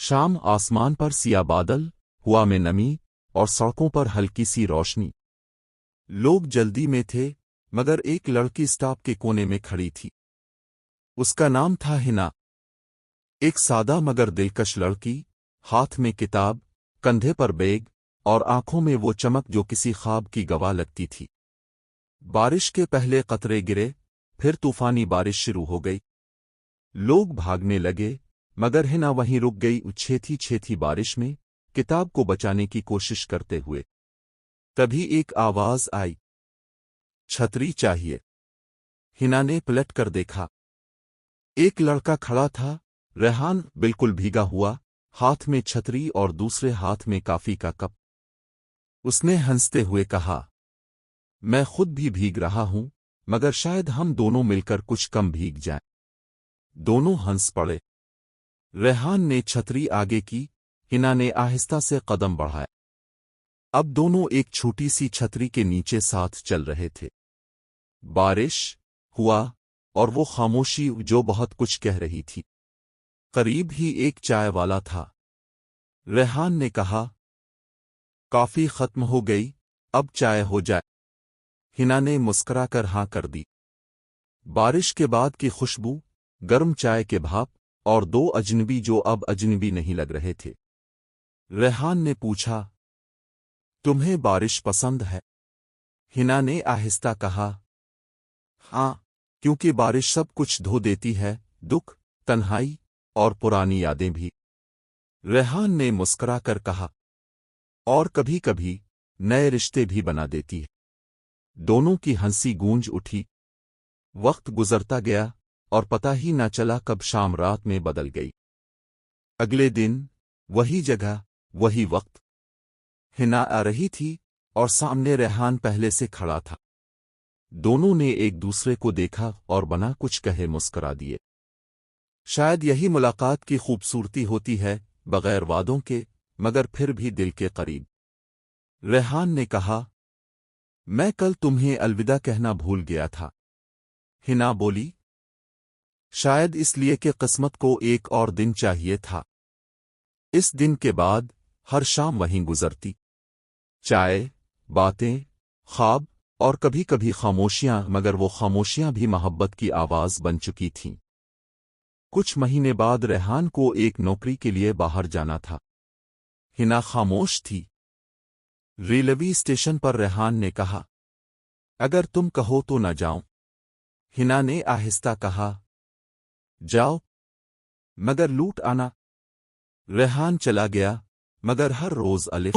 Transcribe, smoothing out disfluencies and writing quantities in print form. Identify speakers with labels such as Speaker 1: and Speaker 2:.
Speaker 1: शाम आसमान पर सिया बादल, हवा में नमी और सड़कों पर हल्की सी रोशनी। लोग जल्दी में थे, मगर एक लड़की स्टॉप के कोने में खड़ी थी। उसका नाम था हिना। एक सादा मगर दिलकश लड़की, हाथ में किताब, कंधे पर बैग और आंखों में वो चमक जो किसी ख्वाब की गवाह लगती थी। बारिश के पहले कतरे गिरे, फिर तूफानी बारिश शुरू हो गई। लोग भागने लगे, मगर हिना वहीं रुक गई, उछेती छेती बारिश में, किताब को बचाने की कोशिश करते हुए। तभी एक आवाज आई, छतरी चाहिए। हिना ने पलट कर देखा। एक लड़का खड़ा था, रेहान, बिल्कुल भीगा हुआ, हाथ में छतरी और दूसरे हाथ में कॉफी का कप। उसने हंसते हुए कहा, मैं खुद भी भीग रहा हूं, मगर शायद हम दोनों मिलकर कुछ कम भीग जाएं। दोनों हंस पड़े। रेहान ने छतरी आगे की, हिना ने आहिस्ता से कदम बढ़ाए। अब दोनों एक छोटी सी छतरी के नीचे साथ चल रहे थे। बारिश हुआ और वो खामोशी जो बहुत कुछ कह रही थी। करीब ही एक चाय वाला था। रेहान ने कहा, कॉफी खत्म हो गई, अब चाय हो जाए। हिना ने मुस्कुराकर हां कर दी। बारिश के बाद की खुशबू, गर्म चाय के भाप और दो अजनबी जो अब अजनबी नहीं लग रहे थे। रेहान ने पूछा, तुम्हें बारिश पसंद है? हिना ने आहिस्ता कहा, हाँ, क्योंकि बारिश सब कुछ धो देती है, दुख, तन्हाई और पुरानी यादें भी। रेहान ने मुस्कुराकर कहा, और कभी कभी नए रिश्ते भी बना देती है। दोनों की हंसी गूंज उठी। वक्त गुजरता गया और पता ही न चला कब शाम रात में बदल गई। अगले दिन वही जगह, वही वक्त। हिना आ रही थी और सामने रेहान पहले से खड़ा था। दोनों ने एक दूसरे को देखा और बिना कुछ कहे मुस्कुरा दिए। शायद यही मुलाकात की खूबसूरती होती है, बगैर वादों के, मगर फिर भी दिल के करीब। रेहान ने कहा, मैं कल तुम्हें अलविदा कहना भूल गया था। हिना बोली, शायद इसलिए कि किस्मत को एक और दिन चाहिए था। इस दिन के बाद हर शाम वहीं गुजरती। चाय, बातें, ख्वाब और कभी कभी खामोशियां, मगर वो खामोशियां भी मोहब्बत की आवाज बन चुकी थीं। कुछ महीने बाद रेहान को एक नौकरी के लिए बाहर जाना था। हिना खामोश थी। रेलवे स्टेशन पर रेहान ने कहा, अगर तुम कहो तो न जाऊं। हिना ने आहिस्ता कहा, जाओ, मगर लूट आना। रेहान चला गया, मगर हर रोज अलिफ